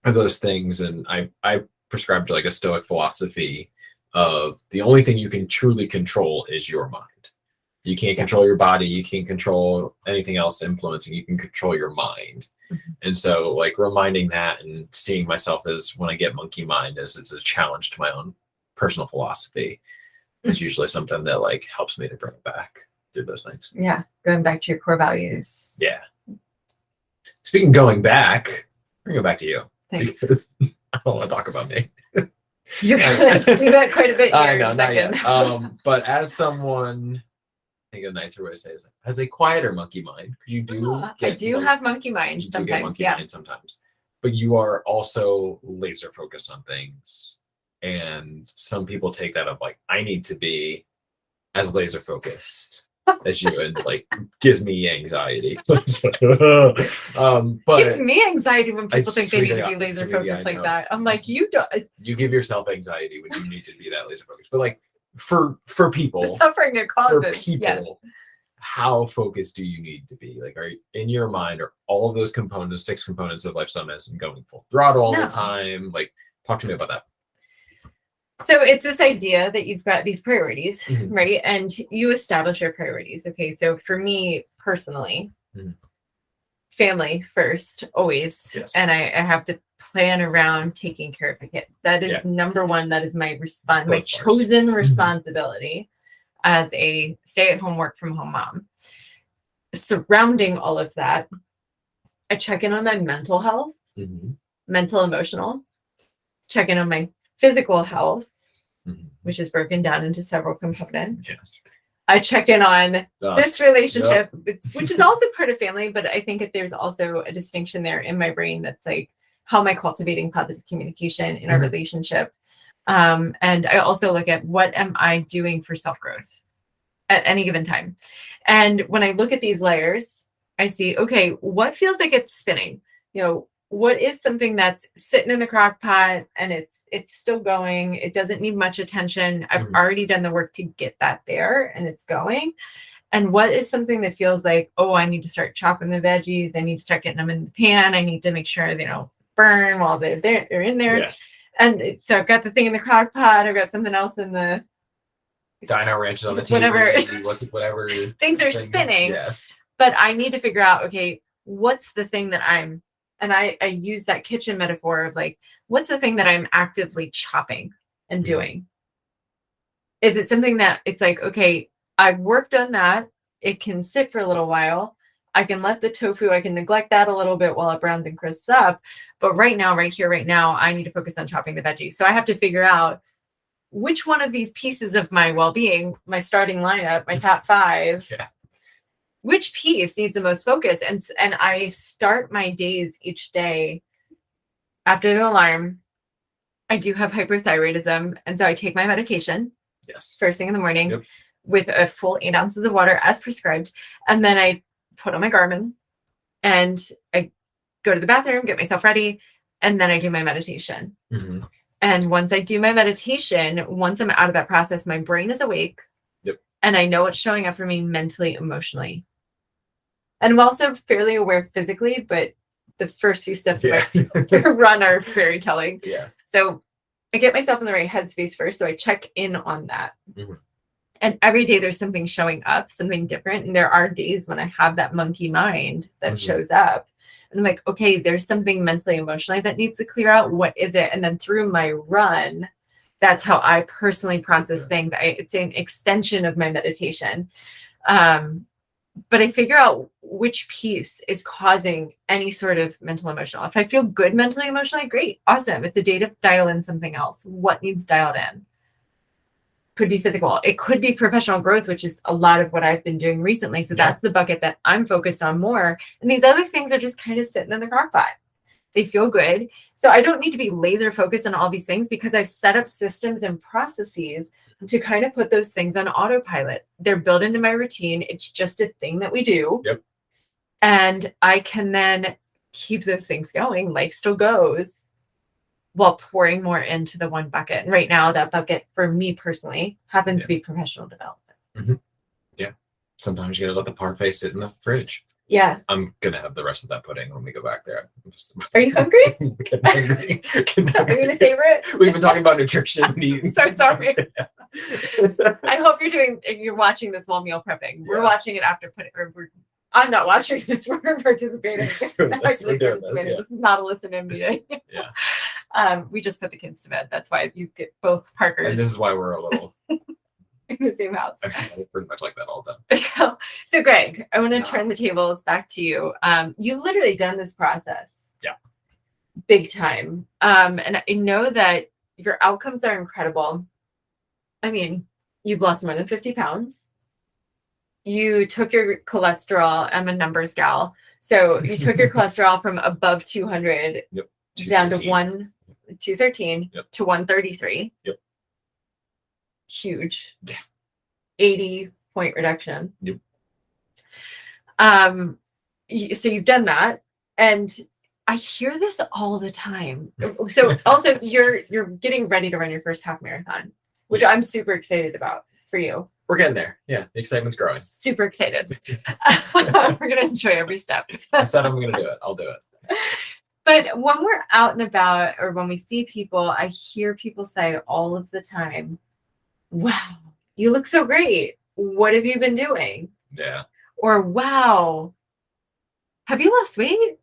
[SPEAKER 2] those things. And I prescribe to like a Stoic philosophy of the only thing you can truly control is your mind. You can't control your body. You can't control anything else influencing. You can control your mind. And so like reminding that and seeing myself as when I get monkey mind as it's a challenge to my own personal philosophy is usually something that like helps me to bring it back through those things.
[SPEAKER 1] Yeah. Going back to your core values.
[SPEAKER 2] Yeah. Speaking of going back, we're going to go back to you.
[SPEAKER 1] Thanks.
[SPEAKER 2] Because I don't want to talk about me.
[SPEAKER 1] You're gonna do that quite a bit here.
[SPEAKER 2] I know, not yet. But as someone, I think a nicer way to say it is as a quieter monkey mind, because you do
[SPEAKER 1] I do have monkey mind
[SPEAKER 2] you do
[SPEAKER 1] sometimes.
[SPEAKER 2] get monkey mind sometimes, but you are also laser focused on things. And some people take that up like, I need to be as laser focused as you, and like gives me anxiety. But
[SPEAKER 1] gives me anxiety when people think they need to be laser focused like that. I'm like, you don't.
[SPEAKER 2] You give yourself anxiety when you need to be that laser focused. But like for people,
[SPEAKER 1] the suffering it causes.
[SPEAKER 2] For people, how focused do you need to be? Like, are you, in your mind, are all of those components, 6 components of lifestyle medicine, going full throttle all the time? Like, talk to me about that.
[SPEAKER 1] So it's this idea that you've got these priorities, right? And you establish your priorities. Okay. So for me personally, family first, always.
[SPEAKER 2] Yes.
[SPEAKER 1] And I have to plan around taking care of the kids. That is number one. That is my my chosen responsibility as a stay-at-home, work-from-home mom. Surrounding all of that, I check in on my mental health, mental, emotional, check in on my physical health, which is broken down into several components.
[SPEAKER 2] Yes.
[SPEAKER 1] I check in on this relationship, which is also part of family, but I think there's also a distinction there in my brain that's like, how am I cultivating positive communication in our relationship? And I also look at what am I doing for self-growth at any given time? And when I look at these layers, I see, okay, what feels like it's spinning? You know, what is something that's sitting in the crock pot and it's still going? It doesn't need much attention. I've already done the work to get that there and it's going. And what is something that feels like, oh, I need to start chopping the veggies. I need to start getting them in the pan. I need to make sure they don't burn while they're in there. Yeah. And so I've got the thing in the crock pot. I've got something else in the
[SPEAKER 2] dino ranches on the TV. Whatever
[SPEAKER 1] things are spinning.
[SPEAKER 2] Yes.
[SPEAKER 1] But I need to figure out, okay, what's the thing that and I use that kitchen metaphor of like, what's the thing that I'm actively chopping and doing? Is it something that it's like, okay, I've worked on that. It can sit for a little while. I can let the tofu, I can neglect that a little bit while it browns and crisps up. But right now, right here, right now, I need to focus on chopping the veggies. So I have to figure out which one of these pieces of my well-being, my starting lineup, my top 5, which piece needs the most focus? And I start my days each day after the alarm. I do have hyperthyroidism. And so I take my medication first thing in the morning with a full 8 ounces of water as prescribed. And then I put on my Garmin and I go to the bathroom, get myself ready. And then I do my meditation. And once I do my meditation, once I'm out of that process, my brain is awake. And I know what's showing up for me mentally, emotionally. And I'm also fairly aware physically, but the first few steps of my run are very telling. So I get myself in the right headspace first. So I check in on that. And every day there's something showing up, something different. And there are days when I have that monkey mind that shows up. And I'm like, okay, there's something mentally, emotionally that needs to clear out. What is it? And then through my run, that's how I personally process things. It's an extension of my meditation. But I figure out which piece is causing any sort of mental, emotional. If I feel good mentally, emotionally, great, awesome. It's a day to dial in something else. What needs dialed in? Could be physical. It could be professional growth, which is a lot of what I've been doing recently. So that's the bucket that I'm focused on more. And these other things are just kind of sitting in the crock pot. They feel good. So I don't need to be laser focused on all these things because I've set up systems and processes to kind of put those things on autopilot. They're built into my routine. It's just a thing that we do. And I can then keep those things going. Life still goes while pouring more into the one bucket. And right now, that bucket for me personally happens to be professional development.
[SPEAKER 2] Sometimes you gotta let the parfait sit in the fridge.
[SPEAKER 1] Yeah.
[SPEAKER 2] I'm gonna have the rest of that pudding when we go back there.
[SPEAKER 1] Are you hungry?
[SPEAKER 2] Getting hungry. Getting
[SPEAKER 1] Are you
[SPEAKER 2] hungry.
[SPEAKER 1] gonna savor it?
[SPEAKER 2] We've been talking about nutrition and eating.
[SPEAKER 1] So sorry. I hope you're watching this while meal prepping. We're watching it after I'm not watching it. We're participating.
[SPEAKER 2] We're doing this, yeah.
[SPEAKER 1] This is not a listen in meeting.
[SPEAKER 2] Yeah.
[SPEAKER 1] We just put the kids to bed. That's why you get both Parkers.
[SPEAKER 2] And this is why we're a little
[SPEAKER 1] in the same house.
[SPEAKER 2] I feel pretty much like that all the time.
[SPEAKER 1] So Greg, I want to turn the tables back to you. You've literally done this process.
[SPEAKER 2] Yeah.
[SPEAKER 1] Big time. And I know that your outcomes are incredible. I mean, you've lost more than 50 pounds. You took your cholesterol. I'm a numbers gal. So you took your cholesterol from above 200 down to 213 to 133.
[SPEAKER 2] Yep.
[SPEAKER 1] Huge. 80-point reduction.
[SPEAKER 2] Yep.
[SPEAKER 1] So you've done that, and I hear this all the time. So also you're getting ready to run your first half marathon, which I'm super excited about for you.
[SPEAKER 2] We're getting there. Yeah, the excitement's growing.
[SPEAKER 1] Super excited. We're gonna enjoy every step.
[SPEAKER 2] I said I'm gonna do it. I'll do it.
[SPEAKER 1] But when we're out and about, or when we see people, I hear people say all of the time, "Wow, you look so great. What have you been doing?"
[SPEAKER 2] Yeah.
[SPEAKER 1] Or, "Wow, have you lost weight?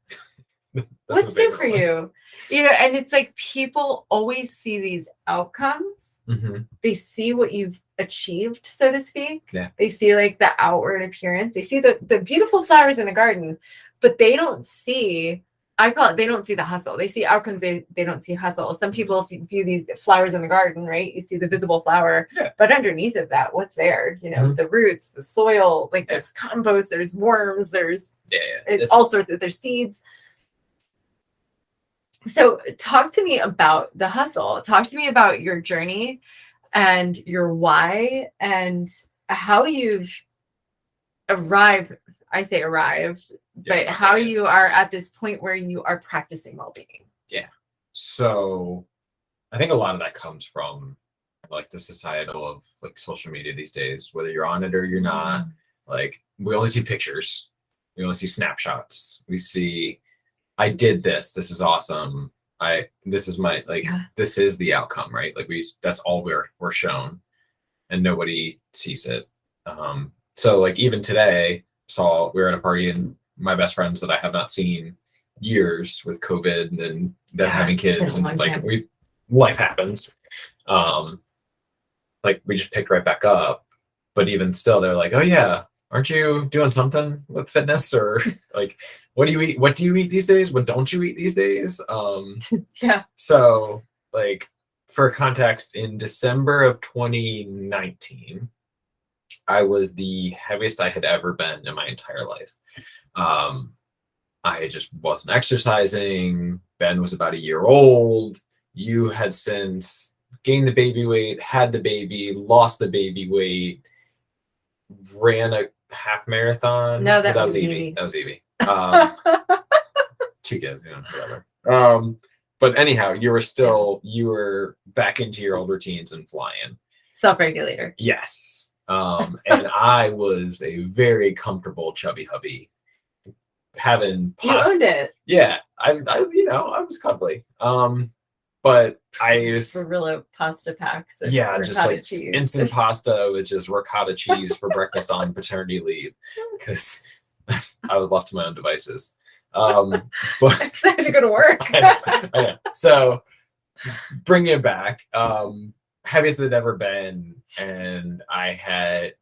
[SPEAKER 1] What's new for you?" And it's like people always see these outcomes.
[SPEAKER 2] Mm-hmm.
[SPEAKER 1] They see what you've achieved, so to speak.
[SPEAKER 2] Yeah.
[SPEAKER 1] They see like the outward appearance. They see the beautiful flowers in the garden, but they don't see, I call it, they don't see the hustle. They see outcomes, they don't see hustle. Some people view these flowers in the garden, right? You see the visible flower, but underneath of that, what's there? The roots, the soil, like there's compost, there's worms, there's all sorts of, there's seeds. So talk to me about the hustle. Talk to me about your journey and your why and how you've arrived. I say arrived, but how you are at this point where you are practicing well-being.
[SPEAKER 2] Yeah. So I think a lot of that comes from like the societal of like social media these days, whether you're on it or you're not. Like we only see pictures. We only see snapshots. We see, I did this. This is awesome. This is my, this is the outcome, right? Like that's all we're shown and nobody sees it. So like even today, we were at a party and my best friends that I have not seen years with COVID and them having kids and like life happens. Like we just picked right back up, but even still they're like, "Oh yeah, aren't you doing something with fitness?" Or like, "What do you eat? What do you eat these days? What don't you eat these days?" So like for context, in December of 2019, I was the heaviest I had ever been in my entire life. I just wasn't exercising. Ben was about a year old. You had since gained the baby weight, had the baby, lost the baby weight, ran a half marathon.
[SPEAKER 1] No, that was Evie.
[SPEAKER 2] That was Evie. 2 kids, whatever. But anyhow, you were back into your old routines and flying.
[SPEAKER 1] Self-regulator.
[SPEAKER 2] Yes. And I was a very comfortable chubby hubby. Having pasta.
[SPEAKER 1] You owned it.
[SPEAKER 2] Yeah. I was cuddly. But I was
[SPEAKER 1] Barilla pasta packs.
[SPEAKER 2] Just like
[SPEAKER 1] cheese.
[SPEAKER 2] Instant pasta with just ricotta cheese for breakfast on paternity leave because I was left to my own devices. But
[SPEAKER 1] I had to go to work.
[SPEAKER 2] I know. So bringing it back, heaviest that I'd ever been, and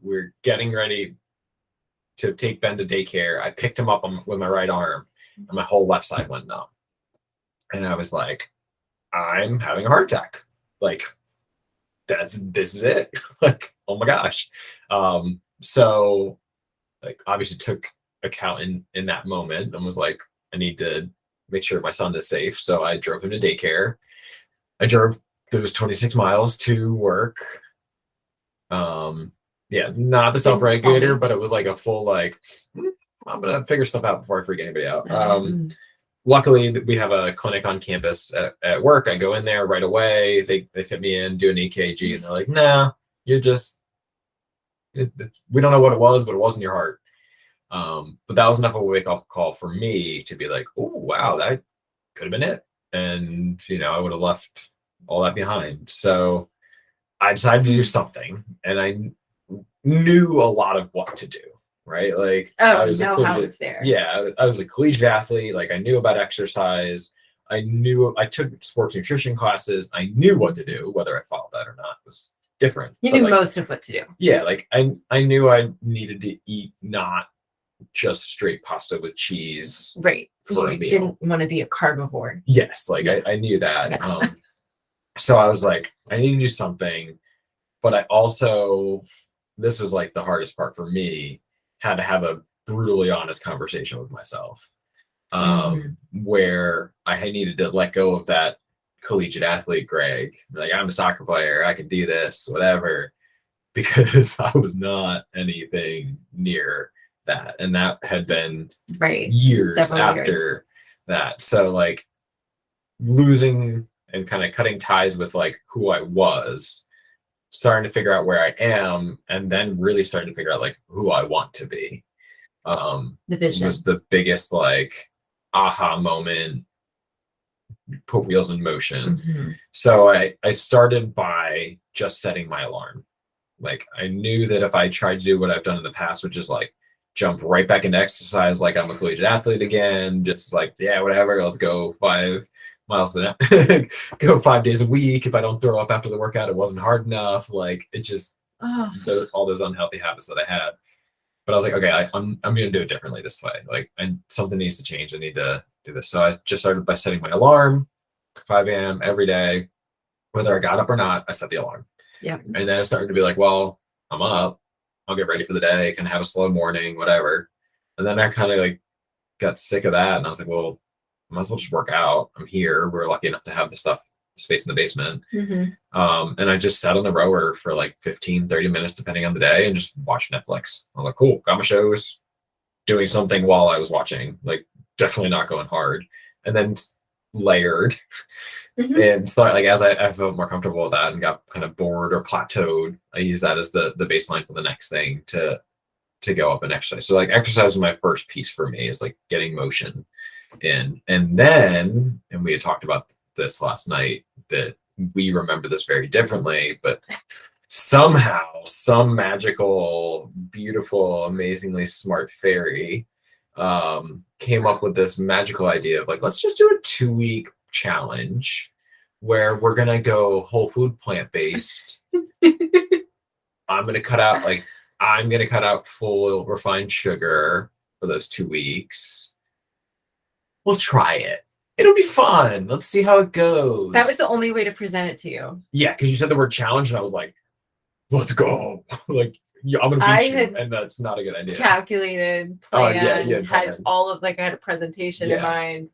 [SPEAKER 2] we're getting ready to take Ben to daycare. I picked him up with my right arm, and my whole left side went numb, and I was like, I'm having a heart attack. Like, this is it. Like, oh my gosh. So like obviously took account in that moment and was like, I need to make sure my son is safe. So I drove him to daycare. I drove those 26 miles to work. Not the self-regulator, but it was like a full, like, I'm going to figure stuff out before I freak anybody out. Luckily, we have a clinic on campus at work. I go in there right away. They fit me in, do an EKG, and they're like, "No, you're just, we don't know what it was, but it wasn't your heart." But that was enough of a wake up call for me to be like, oh wow, that could have been it. And I would have left all that behind. So I decided to do something, and I knew a lot of what to do. Right, like
[SPEAKER 1] I was how it's there.
[SPEAKER 2] Yeah, I was a collegiate athlete. Like I knew about exercise. I took sports nutrition classes. I knew what to do. Whether I followed that or not was different.
[SPEAKER 1] You knew most of what to do.
[SPEAKER 2] Yeah, like I knew I needed to eat not just straight pasta with cheese.
[SPEAKER 1] Right.
[SPEAKER 2] For
[SPEAKER 1] you didn't want to be a carnivore.
[SPEAKER 2] Yes, like I knew that. So I was like, I need to do something, but I also, this was like the hardest part for me, had to have a brutally honest conversation with myself, where I needed to let go of that collegiate athlete Greg. Like, I'm a soccer player, I can do this, whatever, because I was not anything near that. And that had been years after that. So like losing and kind of cutting ties with like who I was, starting to figure out where I am, and then really starting to figure out like who I want to be. The vision was the biggest like aha moment, put wheels in motion. So I started by just setting my alarm. Like I knew that if I tried to do what I've done in the past, which is like jump right back into exercise like I'm a collegiate athlete again, just like, yeah, whatever, let's go 5 miles an hour, go 5 days a week. If I don't throw up after the workout, it wasn't hard enough. Like it just all those unhealthy habits that I had. But I was like, okay, I'm gonna do it differently this way. Like, and something needs to change. I need to do this. So I just started by setting my alarm, 5 a.m. every day, whether I got up or not. I set the alarm.
[SPEAKER 1] Yeah. And
[SPEAKER 2] then it started to be like, well, I'm up, I'll get ready for the day, can have a slow morning, whatever. And then I kind of like got sick of that, and I was like, well, I might as well just work out. I'm here. We're lucky enough to have the space in the basement. And I just sat on the rower for like 15-30 minutes depending on the day and just watched Netflix. I was like, cool, got my shows, doing something while I was watching, like definitely not going hard. And then layered and thought, like, as I felt more comfortable with that and got kind of bored or plateaued, I used that as the baseline for the next thing to go up and exercise. So like exercise was my first piece for me, is like getting motion in. And then, and we had talked about this last night, that we remember this very differently, but somehow some magical, beautiful, amazingly smart fairy came up with this magical idea of like, let's just do a 2-week challenge where we're gonna go whole food, plant-based. I'm gonna cut out full refined sugar for those 2 weeks. We'll try it. It'll be fun. Let's see how it goes.
[SPEAKER 1] That was the only way to present it to you.
[SPEAKER 2] Yeah, because you said the word challenge, and I was like, let's go. Like, yeah, I'm gonna beat you, and that's not a good idea.
[SPEAKER 1] Calculated, planned, had all of, like, I had a presentation in mind.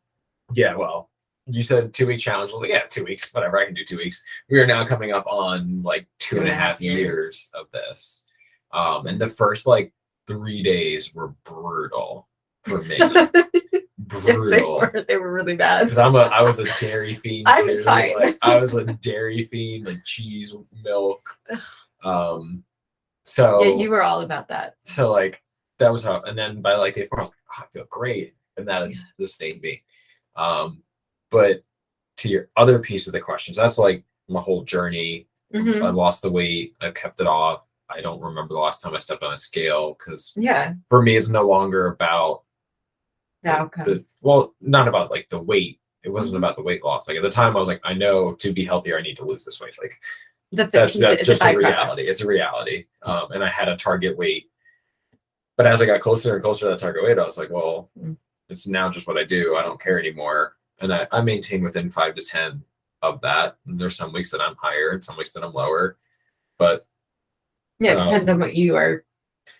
[SPEAKER 2] Yeah, well, you said 2-week challenge. I was like, yeah, 2 weeks, whatever, I can do 2 weeks. We are now coming up on like 2.5 years of this. And the first like 3 days were brutal for me. Brutal.
[SPEAKER 1] Yes, they were really bad.
[SPEAKER 2] Because I was a dairy fiend too.
[SPEAKER 1] I was fine.
[SPEAKER 2] Like, I was a dairy fiend, like cheese, milk. So
[SPEAKER 1] yeah, you were all about that.
[SPEAKER 2] So like that was how. And then by like day 4, I was like, oh, I feel great, and that sustained me. But to your other piece of the questions, that's like my whole journey. I lost the weight. I kept it off. I don't remember the last time I stepped on a scale, because for me, it's no longer about
[SPEAKER 1] the outcomes.
[SPEAKER 2] Well, not about like the weight. It wasn't about the weight loss. Like at the time, I was like, I know to be healthier, I need to lose this weight. Like that's just a reality. It's a reality. And I had a target weight, but as I got closer and closer to that target weight, I was like, well, it's now just what I do. I don't care anymore. And I maintain within 5 to 10 of that. And there's some weeks that I'm higher and some weeks that I'm lower, but
[SPEAKER 1] yeah, it depends on what you are.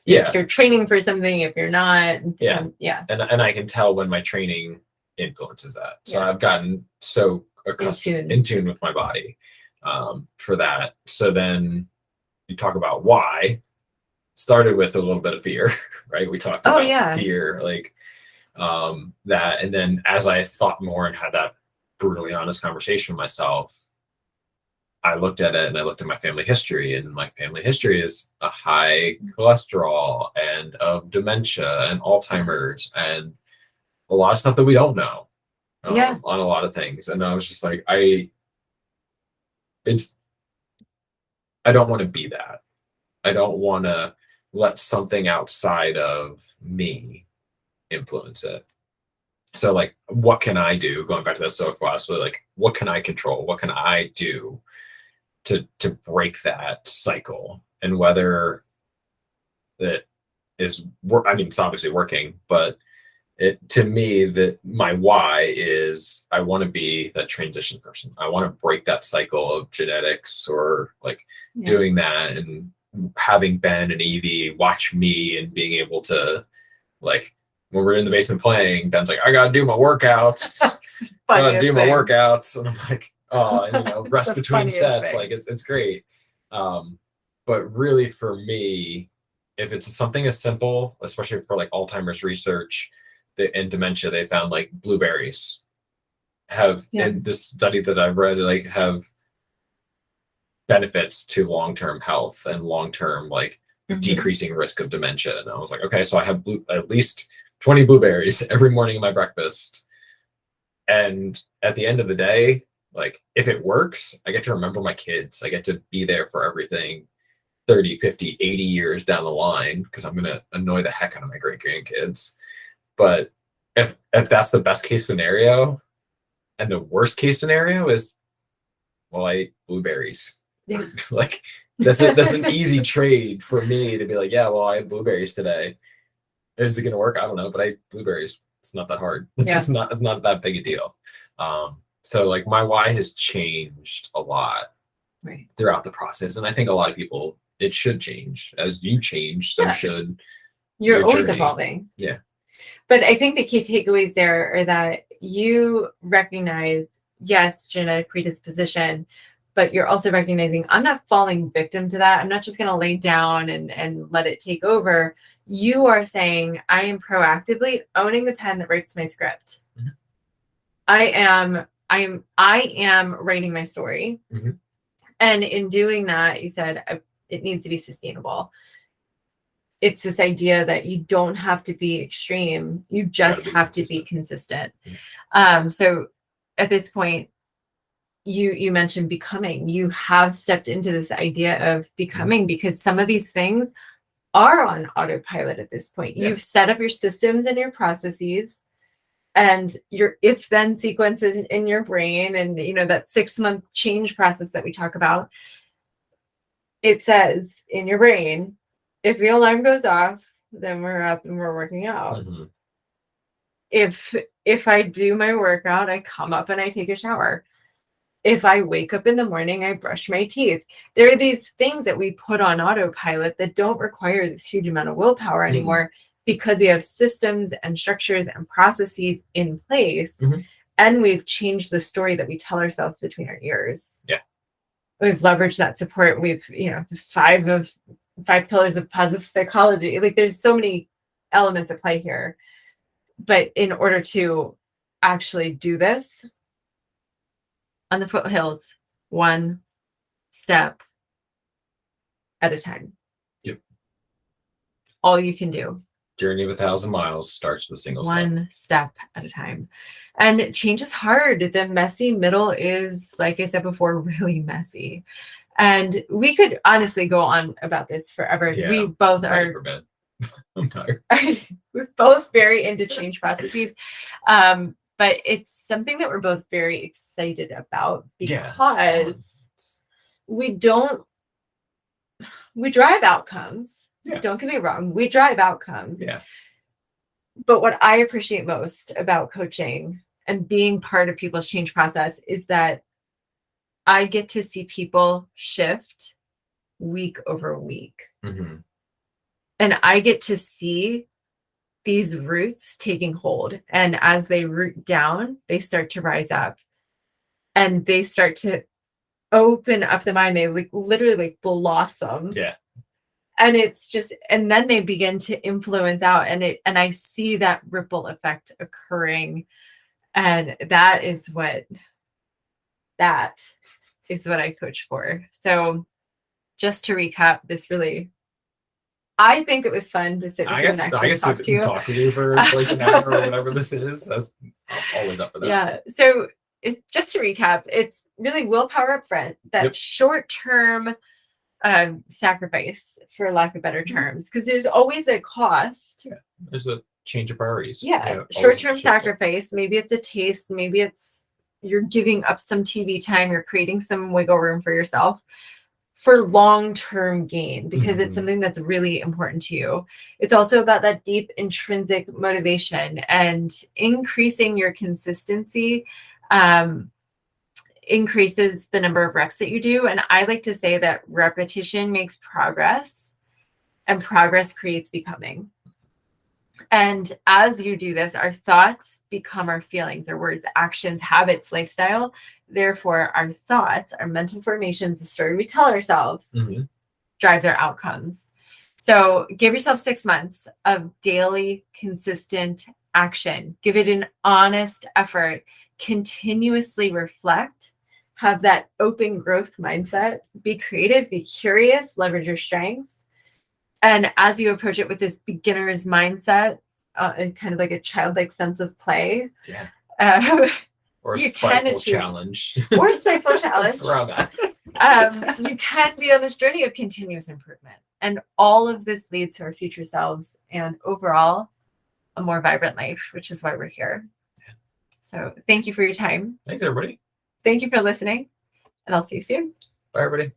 [SPEAKER 1] If you're training for something, if you're not. And I can tell when my training influences that. So I've gotten so accustomed, in tune with my body for that. So then you talk about why. Started with a little bit of fear, right? We talked about fear, like that. And then as I thought more and had that brutally honest conversation with myself,
[SPEAKER 2] I looked at it and I looked at my family history, and my family history is a high cholesterol and of dementia and Alzheimer's and a lot of stuff that we don't know
[SPEAKER 1] Yeah.
[SPEAKER 2] on a lot of things. And I was just like, I don't want to be that. I don't want to let something outside of me influence it. So like, what can I do? Going back to the Stoic philosophy, like, what can I control? What can I do to break that cycle? And whether it is work, I mean, it's obviously working, but to me, that my why is I want to be that transition person. I want to break that cycle of genetics or like doing that, and having Ben and Evie watch me and being able to, like, when we're in the basement playing, Ben's like, I gotta do my workouts. Gotta do my workouts. And I'm like, oh, and rest between sets. Like it's great. But really for me, if it's something as simple, especially for like Alzheimer's research and dementia, they found like blueberries have in this study that I've read, like, have benefits to long-term health and long-term like decreasing risk of dementia. And I was like, okay, so I have at least 20 blueberries every morning in my breakfast. And at the end of the day, like, if it works, I get to remember my kids. I get to be there for everything 30, 50, 80 years down the line, because I'm going to annoy the heck out of my great grandkids. But if that's the best case scenario, and the worst case scenario is, well, I ate blueberries.
[SPEAKER 1] Yeah.
[SPEAKER 2] Like, that's an easy trade for me to be like, yeah, well, I had blueberries today. Is it going to work? I don't know, but I ate blueberries. It's not that hard.
[SPEAKER 1] Yeah.
[SPEAKER 2] It's not that big a deal. So like my why has changed a lot throughout the process. And I think a lot of people, it should change. As you change, so should
[SPEAKER 1] you're
[SPEAKER 2] your
[SPEAKER 1] always
[SPEAKER 2] journey.
[SPEAKER 1] Evolving.
[SPEAKER 2] Yeah.
[SPEAKER 1] But I think the key takeaways there are that you recognize, yes, genetic predisposition, but you're also recognizing, I'm not falling victim to that. I'm not just going to lay down and let it take over. You are saying, I am proactively owning the pen that writes my script.
[SPEAKER 2] Mm-hmm.
[SPEAKER 1] I am writing my story.
[SPEAKER 2] Mm-hmm.
[SPEAKER 1] And in doing that, you said it needs to be sustainable. It's this idea that you don't have to be extreme. You just have to be consistent. Mm-hmm. So at this point, you mentioned becoming. You have stepped into this idea of becoming, because some of these things are on autopilot at this point. Yeah. You've set up your systems and your processes and your if-then sequences in your brain, and that 6-month change process that we talk about. It says in your brain, if the alarm goes off, then we're up and we're working out. Mm-hmm. If I do my workout, I come up and I take a shower. If I wake up in the morning, I brush my teeth. There are these things that we put on autopilot that don't require this huge amount of willpower anymore, because we have systems and structures and processes in place, and we've changed the story that we tell ourselves between our ears. Yeah, we've leveraged that support. We've the 5 pillars of positive psychology. Like, there's so many elements at play here, but in order to actually do this on the foothills, one step at a time. Yep. All you can do.
[SPEAKER 2] Journey of 1,000 miles starts with a single step.
[SPEAKER 1] One step at a time. And change is hard. The messy middle is, like I said before, really messy. And we could honestly go on about this forever. Yeah, we both are. For bed. I'm tired. We're both very into change processes. But it's something that we're both very excited about, because we drive outcomes. Yeah. Don't get me wrong. We drive outcomes. Yeah. But what I appreciate most about coaching and being part of people's change process is that I get to see people shift week over week. Mm-hmm. And I get to see these roots taking hold. And as they root down, they start to rise up, and they start to open up the mind. They literally blossom. Yeah. And it's just, and then they begin to influence out, and I see that ripple effect occurring. And that is what that is what I coach for. So just to recap, I think it was fun to sit with you and actually talk to you.
[SPEAKER 2] Talk with you for like an hour or whatever this is. I'm always up for that.
[SPEAKER 1] Yeah. So just to recap, it's really willpower up front, that short-term sacrifice, for lack of better terms, because there's always a cost.
[SPEAKER 2] Yeah. There's a change of priorities.
[SPEAKER 1] Yeah. Short-term sacrifice. Maybe it's a taste. Maybe it's you're giving up some TV time. You're creating some wiggle room for yourself for long-term gain, because it's something that's really important to you. It's also about that deep intrinsic motivation, and increasing your consistency increases the number of reps that you do. And I like to say that repetition makes progress, and progress creates becoming. And as you do this, our thoughts become our feelings, our words, actions, habits, lifestyle. Therefore, our thoughts, our mental formations, the story we tell ourselves, drives our outcomes. So give yourself 6 months of daily, consistent action. Give it an honest effort. Continuously reflect. Have that open growth mindset. Be creative, be curious, leverage your strengths. And as you approach it with this beginner's mindset, and kind of like a childlike sense of play.
[SPEAKER 2] Yeah. Or a spiteful challenge.
[SPEAKER 1] Or a spiteful challenge.
[SPEAKER 2] Around that.
[SPEAKER 1] You can be on this journey of continuous improvement. And all of this leads to our future selves and overall a more vibrant life, which is why we're here. Yeah. So thank you for your time.
[SPEAKER 2] Thanks, everybody.
[SPEAKER 1] Thank you for listening. And I'll see you soon.
[SPEAKER 2] Bye, everybody.